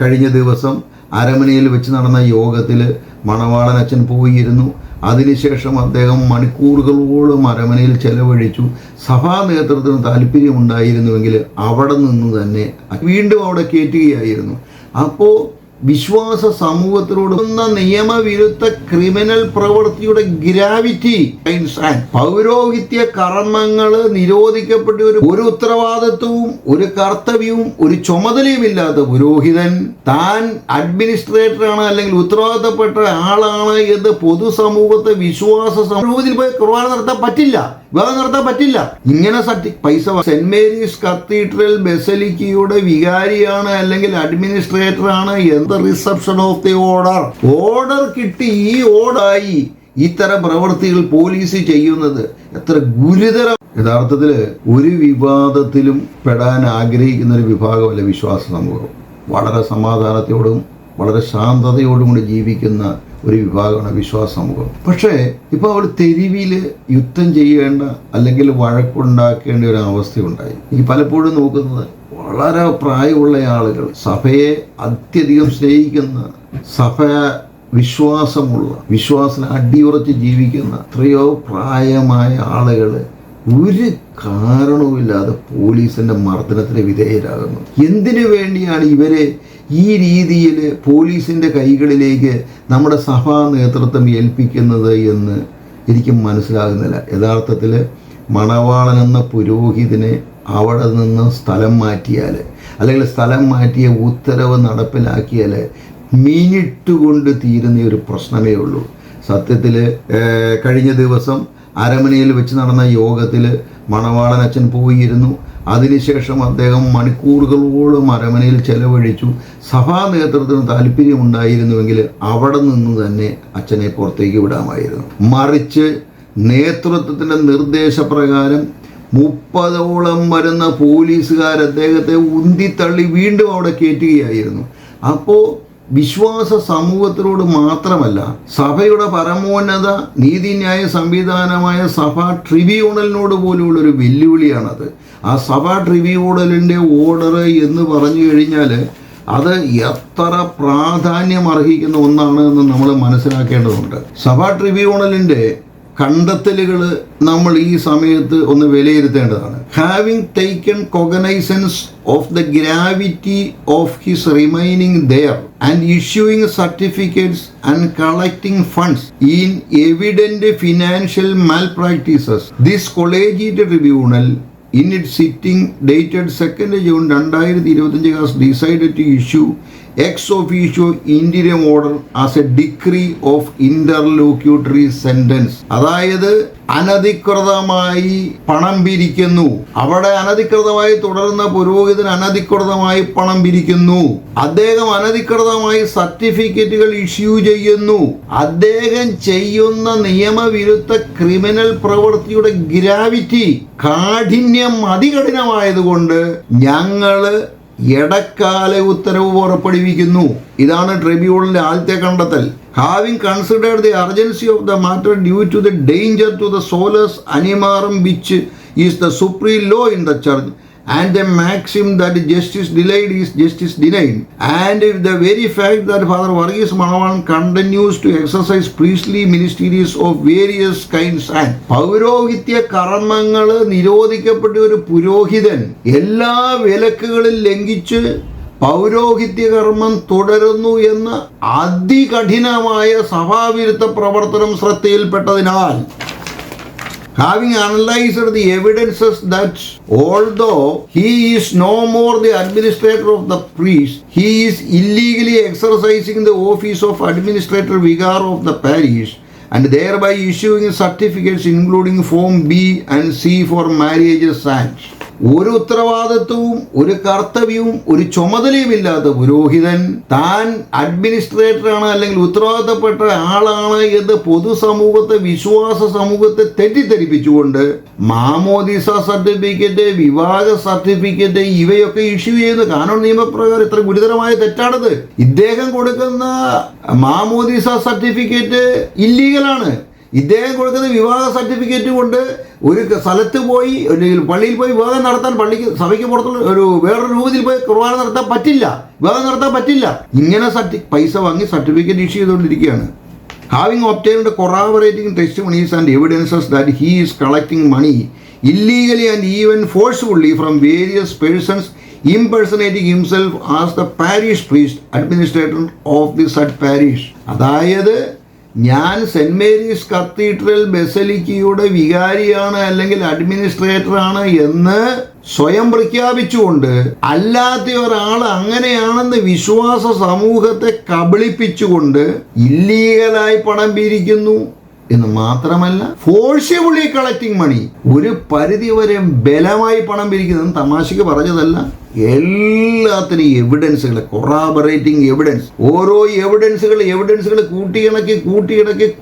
കഴിഞ്ഞ ദിവസം അരമനയിൽ വെച്ച് നടന്ന യോഗത്തിൽ മണവാളൻ അച്ഛൻ പോയിരുന്നു. അതിനുശേഷം അദ്ദേഹം മണിക്കൂറുകളോളം അരമനയിൽ ചെലവഴിച്ചു. സഭാ നേതൃത്വത്തിന് താല്പര്യമുണ്ടായിരുന്നുവെങ്കിൽ അവിടെ നിന്ന് തന്നെ വീണ്ടും അവിടെ കയറ്റുകയായിരുന്നു. അപ്പോൾ വിശ്വാസ സമൂഹത്തിനോട് നിയമവിരുദ്ധ ക്രിമിനൽ പ്രവൃത്തിയുടെ ഗ്രാവിറ്റി, പൗരോഹിത്യ കർമ്മങ്ങൾ നിരോധിക്കപ്പെട്ട ഒരു ഉത്തരവാദിത്വവും ഒരു കർത്തവ്യവും ഒരു ചുമതലയും ഇല്ലാത്ത പുരോഹിതൻ താൻ അഡ്മിനിസ്ട്രേറ്ററാണ് അല്ലെങ്കിൽ ഉത്തരവാദിത്തപ്പെട്ട ആളാണ് എന്ന് പൊതുസമൂഹത്തെ വിശ്വാസ സമൂഹത്തിൽ പോയി കുർബാന നടത്താൻ പറ്റില്ല, വിവാഹം നടത്താൻ പറ്റില്ല. ഇങ്ങനെ പൈസ സെന്റ് മേരീസ് കത്തീഡ്രൽ ബെസലിക്കയുടെ വികാരിയാണ് അല്ലെങ്കിൽ അഡ്മിനിസ്ട്രേറ്റർ ആണ് എന്ത് റിസപ്ഷൻ ഓഫ് ദി ഓർഡർ കിട്ടി. ഈ ഓർഡറായി ഇത്തരം പ്രവൃത്തികൾ പോലീസ് ചെയ്യുന്നത് എത്ര ഗുരുതരം. യഥാർത്ഥത്തിൽ ഒരു വിവാദത്തിലും പെടാൻ ആഗ്രഹിക്കുന്ന ഒരു വിഭാഗമല്ല വിശ്വാസ സമൂഹം. വളരെ സമാധാനത്തോടും വളരെ ശാന്തതയോടും കൂടി ജീവിക്കുന്ന ഒരു വിഭാഗമാണ് വിശ്വാസ സമൂഹം. പക്ഷേ ഇപ്പോൾ അവർ തെരുവിൽ യുദ്ധം ചെയ്യേണ്ട അല്ലെങ്കിൽ വഴക്കുണ്ടാക്കേണ്ട ഒരു അവസ്ഥയുണ്ടായി. എനിക്ക് പലപ്പോഴും നോക്കുന്നത് വളരെ പ്രായമുള്ള ആളുകൾ, സഭയെ അത്യധികം സ്നേഹിക്കുന്ന, സഭ വിശ്വാസമുള്ള, വിശ്വാസത്തിന് അടിയുറച്ച് ജീവിക്കുന്ന എത്രയോ പ്രായമായ ആളുകൾ ഒരു കാരണവുമില്ലാതെ പോലീസിന്റെ മർദ്ദനത്തിന് വിധേയരാകുന്നു. എന്തിനു വേണ്ടിയാണ് ഇവരെ ഈ രീതിയിൽ പോലീസിന്റെ കൈകളിലേക്ക് നമ്മുടെ സഭാ നേതൃത്വം ഏൽപ്പിക്കുന്നത് എന്ന് എനിക്ക് മനസ്സിലാകുന്നില്ല. യഥാർത്ഥത്തിൽ മണവാളൻ എന്ന പുരോഹിതനെ അവിടെ നിന്ന് സ്ഥലം മാറ്റിയാൽ അല്ലെങ്കിൽ സ്ഥലം മാറ്റിയ ഉത്തരവ് നടപ്പിലാക്കിയാൽ മിനിറ്റ് കൊണ്ട് തീരുന്ന ഒരു പ്രശ്നമേ ഉള്ളൂ. സത്യത്തിൽ കഴിഞ്ഞ ദിവസം അരമനയിൽ വെച്ച് നടന്ന യോഗത്തിൽ മണവാളൻ അച്ഛൻ പോയിരുന്നു. അതിനുശേഷം അദ്ദേഹം മണിക്കൂറുകളോളം അരമനയിൽ ചെലവഴിച്ചു. സഭാ നേതൃത്വത്തിന് താല്പര്യമുണ്ടായിരുന്നുവെങ്കിൽ അവിടെ നിന്ന് തന്നെ അച്ഛനെ പുറത്തേക്ക് വിടാമായിരുന്നു. മറിച്ച് നേതൃത്വത്തിൻ്റെ നിർദ്ദേശപ്രകാരം 30ഓളം വരുന്ന പോലീസുകാർ അദ്ദേഹത്തെ ഉന്തിത്തള്ളി വീണ്ടും അവിടെ കയറ്റുകയായിരുന്നു. അപ്പോൾ വിശ്വാസ സമൂഹത്തിനോട് മാത്രമല്ല, സഭയുടെ പരമോന്നത നീതിന്യായ സംവിധാനമായ സഭാ ട്രിബ്യൂണലിനോട് പോലുമുള്ളൊരു വെല്ലുവിളിയാണത്. ആ സഭാ ട്രിബ്യൂണലിൻ്റെ ഓർഡർ എന്ന് പറഞ്ഞു കഴിഞ്ഞാൽ അത് എത്ര പ്രാധാന്യം അർഹിക്കുന്ന ഒന്നാണ് എന്ന് നമ്മൾ മനസ്സിലാക്കേണ്ടതുണ്ട്. സഭാ ട്രിബ്യൂണലിൻ്റെ കണ്ടെത്തലുകൾ നമ്മൾ ഈ സമയത്ത് ഒന്ന് വിലയിരുത്തേണ്ടതാണ്. Having taken cognizance of the gravity of his remaining there and issuing certificates and collecting funds in evident financial malpractices, this collegiate tribunal in its sitting dated 2nd June 2025 has decided to issue ex officio interim order as a decree of interlocutory sentence. അതായത് അനധികൃതമായി പണം പിരിക്കുന്നു, അവിടെ അനധികൃതമായി തുടരുന്ന പുരോഹിതൻ അനധികൃതമായി പണം പിരിക്കുന്നു, അദ്ദേഹം അനധികൃതമായി സർട്ടിഫിക്കറ്റുകൾ ഇഷ്യൂ ചെയ്യുന്നു, അദ്ദേഹം ചെയ്യുന്ന നിയമവിരുദ്ധ ക്രിമിനൽ പ്രവൃത്തിയുടെ ഗ്രാവിറ്റി, കാഠിന്യം അതികഠിനമായതുകൊണ്ട് ഞങ്ങള് ഇടക്കാല ഉത്തരവ് പുറപ്പെടുവിക്കുന്നു. ഇതാണ് ട്രിബ്യൂണലിന്റെ ആദ്യത്തെ കണ്ടെത്തൽ. Having considered the urgency of the matter due to the danger to the solus animarum which is the supreme law in the church and the maxim that justice delayed is justice denied, and if the very fact that Father Varghese Manavan continues to exercise priestly ministries of various kinds and പൗരോഹിത്യ കർമ്മങ്ങൾ നിരോധിക്കപ്പെട്ട ഒരു പുരോഹിതൻ എല്ലാ വിലക്കുകളും ലംഘിച്ച് പൗരോഹിത്യ കർമ്മം തുടരുന്നു എന്ന അതികഠിനമായ സഭാവിരുദ്ധ പ്രവർത്തനം ശ്രദ്ധയിൽപ്പെട്ടതിനാൽ, having analyzed the evidences that although he is no more the administrator of the priest, he is illegally exercising the office of administrator vicar of the parish and thereby issuing certificates including Form B and C for marriages and ഒരു ഉത്തരവാദിത്വവും ഒരു കർത്തവ്യവും ഒരു ചുമതലയും ഇല്ലാത്ത പുരോഹിതൻ താൻ അഡ്മിനിസ്ട്രേറ്ററാണ് അല്ലെങ്കിൽ ഉത്തരവാദിത്തപ്പെട്ട ആളാണ് എന്ന് പൊതുസമൂഹത്തെ വിശ്വാസ സമൂഹത്തെ തെറ്റിദ്ധരിപ്പിച്ചുകൊണ്ട് മാമോദിസ സർട്ടിഫിക്കറ്റ്, വിവാഹ സർട്ടിഫിക്കറ്റ് ഇവയൊക്കെ ഇഷ്യൂ ചെയ്യുന്ന കാനോൻ നിയമപ്രകാരം ഇത്ര ഗുരുതരമായ തെറ്റാണത്. ഇദ്ദേഹം കൊടുക്കുന്ന മാമോദിസ സർട്ടിഫിക്കറ്റ് ഇല്ലീഗലാണ്. ഇദ്ദേഹം കൊടുക്കുന്ന വിവാഹ സർട്ടിഫിക്കറ്റ് കൊണ്ട് ഒരു സ്ഥലത്ത് പോയി പള്ളിയിൽ പോയി വിവാഹം നടത്താൻ സഭയ്ക്ക് പുറത്തുള്ള വേറൊരു രൂപത്തിൽ പോയി കുർബാന നടത്താൻ പറ്റില്ല, വിവാഹം നടത്താൻ പറ്റില്ല. ഇങ്ങനെ പൈസ വാങ്ങി സർട്ടിഫിക്കറ്റ് ഇഷ്യൂ ചെയ്തുകൊണ്ടിരിക്കുകയാണ്. Having obtained corroborating testimonies and evidences that he is collecting money illegally and even forcefully from various persons impersonating himself as the parish priest administrator of the said parish. അതായത് ഞാൻ cent Mary's cathedral ബസലിക്കയുടെ വികാരിയാണ് അല്ലെങ്കിൽ അഡ്മിനിസ്ട്രേറ്ററാണ് എന്ന് സ്വയം പ്രഖ്യാപിച്ചുകൊണ്ട് അല്ലാത്ത ഒരാൾ അങ്ങനെയാണെന്ന് വിശ്വാസ സമൂഹത്തെ കബളിപ്പിച്ചുകൊണ്ട് ഇല്ലീഗലായി പണം പിരിക്കുന്നു എന്ന് മാത്രമല്ല ഫോഴ്സിബിളി കളക്ടിങ് മണി, ഒരു പരിധി വരെ ബലമായി പണം പിരിക്കുന്നത്. തമാശക്ക് പറഞ്ഞതല്ല, എല്ലാത്തിനും എവിഡൻസുകൾ, കൊറാബറേറ്റിംഗ് എവിഡൻസ്, ഓരോ എവിഡൻസുകൾ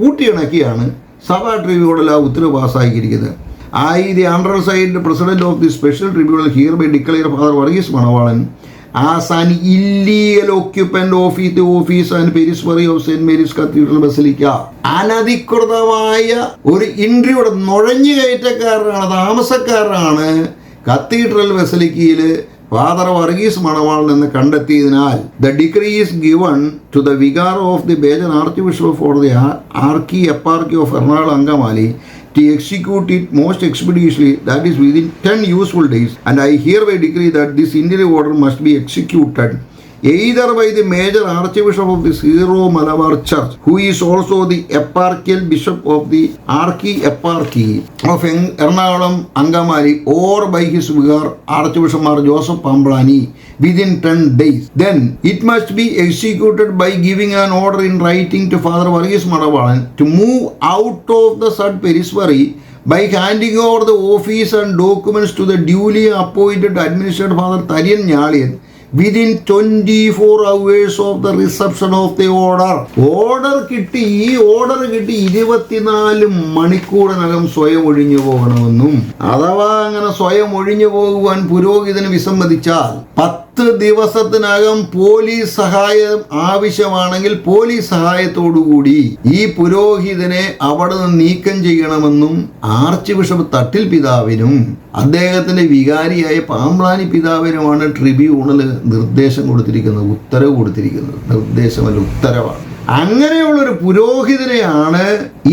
കൂട്ടിയിണക്കിയാണ് സഭാ ട്രിബ്യൂണൽ ആ ഉത്തരവ് പാസ്സാക്കിയിരിക്കുന്നത്. I, the undersigned president of the special tribunal, hereby declare Father Varghese Manavalan as an illegal occupant of the office and periphery of St. Mary's Cathedral Basilica. അനധികൃതമായ ഒരു ഇൻട്രിയുടെ നുഴഞ്ഞു കയറ്റക്കാരനാണ്, താമസക്കാരനാണ് കത്തീഡ്രൽ ബസലിക്കയിൽ ഫാദർ വർഗീസ് മണവാളൻ എന്ന് കണ്ടെത്തിയതിനാൽ the decree is given to the vicar of the Bajan Archbishop for the Archieparchy of Ernakulam Angamali to execute it most expeditiously, that is within 10 useful days, and I hereby decree that this interim order must be executed either by the major archbishop of the Syro Malabar Church, who is also the eparchial bishop of the Archieparchy of Ernakulam Angamali, or by his vicar Archbishop Mar Joseph Pamblani within 10 days. Then it must be executed by giving an order in writing to Father Varghese Manavalan to move out of the said periphery by handing over the office and documents to the duly appointed administrator Father Tarian Nyalian within 24 hours of the reception of the order. Order കിട്ടി 24 മണിക്കൂറിനകം സ്വയം ഒഴിഞ്ഞു പോകണമെന്നും, അഥവാ അങ്ങനെ സ്വയം ഒഴിഞ്ഞു പോകുവാൻ പുരോഹിതന് വിസമ്മതിച്ചാൽ 10 ദിവസത്തിനകം പോലീസ് സഹായം ആവശ്യമാണെങ്കിൽ പോലീസ് സഹായത്തോടുകൂടി ഈ പുരോഹിതനെ അവിടെ നിന്ന് നീക്കം ചെയ്യണമെന്നും ആർച്ച് ബിഷപ്പ് തട്ടിൽ പിതാവിനും അദ്ദേഹത്തിന്റെ വികാരിയായ പാമ്പ്ലാനി പിതാവിനുമാണ് ട്രിബ്യൂണൽ നിർദ്ദേശം കൊടുത്തിരിക്കുന്നത്, ഉത്തരവ് കൊടുത്തിരിക്കുന്നത്. നിർദ്ദേശമല്ല, ഉത്തരവാണ്. അങ്ങനെയുള്ളൊരു പുരോഹിതനെയാണ്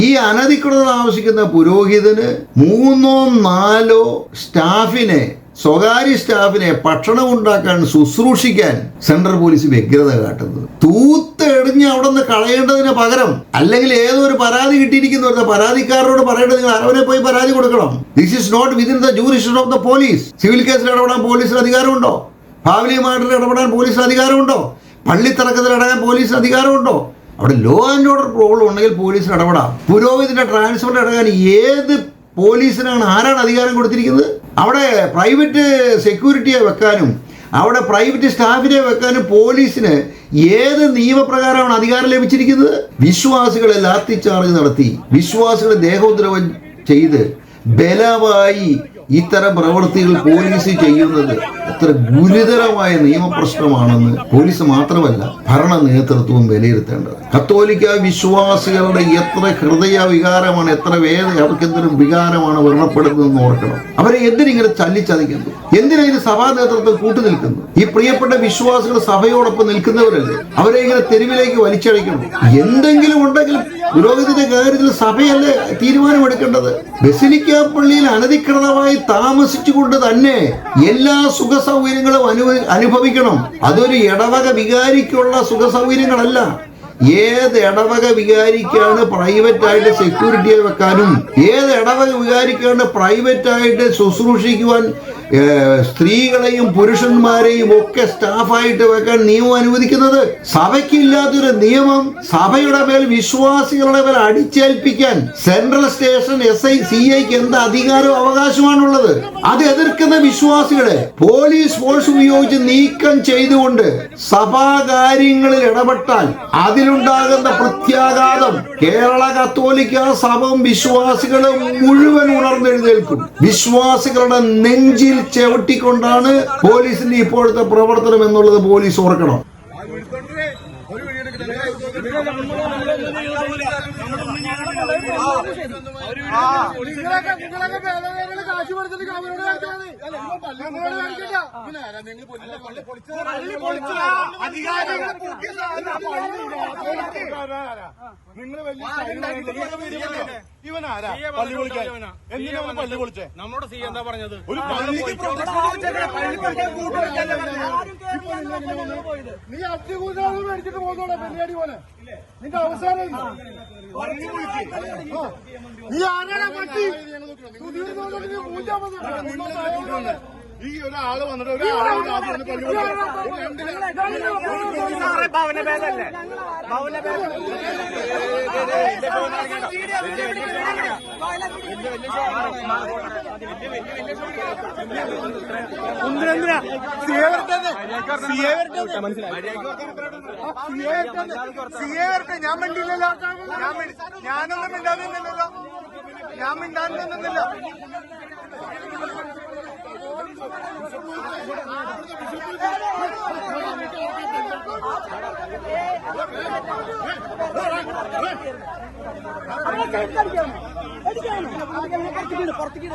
ഈ അനധികൃത താമസിക്കുന്ന പുരോഹിതന് 3-4 സ്റ്റാഫിനെ, സ്വകാര്യ സ്റ്റാഫിനെ ഭക്ഷണം ഉണ്ടാക്കാൻ ശുശ്രൂഷിക്കാൻ സെൻട്രൽ പോലീസ് വ്യഗ്രത കാട്ടുന്നത്. തൂത്തെറിഞ്ഞ് അവിടെ നിന്ന് കളയേണ്ടതിന് പകരം, അല്ലെങ്കിൽ ഏതൊരു പരാതി കിട്ടിയിരിക്കുന്ന പരാതിക്കാരോട് പറയേണ്ടത് നിങ്ങൾ അവരെ പോയി പരാതി കൊടുക്കണം. This is not within the jurisdiction of the police. Civil കേസിൽ ഇടപെടാൻ പോലീസിന് അധികാരമുണ്ടോ? ഫാമിലിയുമായിട്ട് ഇടപെടാൻ പോലീസിന് അധികാരമുണ്ടോ? പള്ളിത്തർക്കത്തിൽ ഇടപെടാൻ പോലീസിന് അധികാരമുണ്ടോ? അവിടെ ലോ ആൻഡ് ഓർഡർ പ്രോബ്ലം ഉണ്ടെങ്കിൽ പോലീസിന് ഇടപെടാം. പുരോഹിതന്റെ ട്രാൻസ്ഫർ ഇടപെടാൻ ഏത് പോലീസിനാണ്, ആരാണ് അധികാരം കൊടുത്തിരിക്കുന്നത്? അവിടെ പ്രൈവറ്റ് സെക്യൂരിറ്റിയെ വെക്കാനും അവിടെ പ്രൈവറ്റ് സ്റ്റാഫിനെ വെക്കാനും പോലീസിന് ഏത് നിയമപ്രകാരമാണ് അധികാരം ലഭിച്ചിരിക്കുന്നത്? വിശ്വാസികളെ ലാത്തിച്ചാർജ് നടത്തി, വിശ്വാസികളെ ദേഹോദ്രവം ചെയ്ത് ബലമായി ഇത്തരം പ്രവൃത്തികൾ പോലീസ് ചെയ്യുന്നത് എത്ര ഗുരുതരമായ നിയമപ്രശ്നമാണെന്ന് പോലീസ് മാത്രമല്ല ഭരണ നേതൃത്വവും വിലയിരുത്തേണ്ടത്. കത്തോലിക്ക വിശ്വാസികളുടെ എത്ര ഹൃദയ വികാരമാണ്, എത്ര അവർക്ക് എന്തൊരു വികാരമാണ് വ്രണപ്പെടുന്നതെന്ന് ഓർക്കണം. അവരെ എന്തിനിങ്ങനെ ചതിക്കുന്നു? എന്തിനതിന് സഭാ നേതൃത്വം കൂട്ടുനിൽക്കുന്നു? ഈ പ്രിയപ്പെട്ട വിശ്വാസികൾ സഭയോടൊപ്പം നിൽക്കുന്നവരല്ലേ? അവരെ ഇങ്ങനെ തെരുവിലേക്ക് വലിച്ചഴിക്കണം. എന്തെങ്കിലും ഉണ്ടെങ്കിൽ പുരോഹിതന്റെ കാര്യത്തിൽ സഭയല്ലേ തീരുമാനമെടുക്കേണ്ടത്? ബസിലിക്ക പള്ളിയിൽ അനധികൃതമായി താമസിച്ചുകൊണ്ട് തന്നെ എല്ലാ സുഖ സൗകര്യങ്ങളും അനുഭവിക്കണം. അതൊരു ഇടവക വികാരിക്കുള്ള സുഖ സൗകര്യങ്ങളല്ല. ഏത് ഇടവക വികാരിക്കാണ് പ്രൈവറ്റായിട്ട് സെക്യൂരിറ്റിയെ വെക്കാനും ഏത് ഇടവക വികാരിക്കാണ് പ്രൈവറ്റായിട്ട് ശുശ്രൂഷിക്കുവാൻ സ്ത്രീകളെയും പുരുഷന്മാരെയും ഒക്കെ സ്റ്റാഫായിട്ട് വെക്കാൻ നിയമം അനുവദിക്കുന്നത്? സഭയ്ക്കില്ലാത്തൊരു നിയമം സഭയുടെ മേൽ, വിശ്വാസികളുടെ മേൽ അടിച്ചേൽപ്പിക്കാൻ സെൻട്രൽ സ്റ്റേഷൻ SI-CIക്ക് എന്ത് അധികാരവും അവകാശമാണുള്ളത്? അത് എതിർക്കുന്ന വിശ്വാസികളെ പോലീസ് ഫോഴ്സ് ഉപയോഗിച്ച് നീക്കം ചെയ്തുകൊണ്ട് സഭാകാര്യങ്ങളിൽ ഇടപെട്ടാൽ അതിലുണ്ടാകുന്ന പ്രത്യാഘാതം കേരള കത്തോലിക്ക സഭയും വിശ്വാസികളും മുഴുവൻ ഉണർന്നെഴുന്നേൽക്കും. വിശ്വാസികളുടെ നെഞ്ചിൽ ചവിട്ടിക്കൊണ്ടാണ് പോലീസിന്റെ ഇപ്പോഴത്തെ പ്രവർത്തനം എന്നുള്ളത് പോലീസ് ഓർക്കണം. നിങ്ങളൊക്കെ കാശ് കൊടുത്തിട്ട് അവരോട് കാണിച്ചാൽ നിങ്ങൾ ഇവനാരാ പള്ളി പൊളിക്കാൻ? എന്തിനാ പള്ളി പൊളിച്ചേ? നമ്മുടെ സി എന്താ പറഞ്ഞത്? ഒരു നീ അത്തികൂട്ടാണ് മേടിച്ചിട്ട് പോകുന്നോടാ പരിപാടി പോലെ. നിന്റെ അവസാനം നീ ആരാടാ പറ്റി? ഈ ഒരാള് വന്നിട്ട് ഭവനഭേദല്ലേ? ഞാൻ മിണ്ടില്ലല്ലോ. ഞാനൊന്നും മിണ്ടാതില്ലല്ലോ. ഞാൻ മിണ്ടാതില്ല. പുറത്തേക്ക്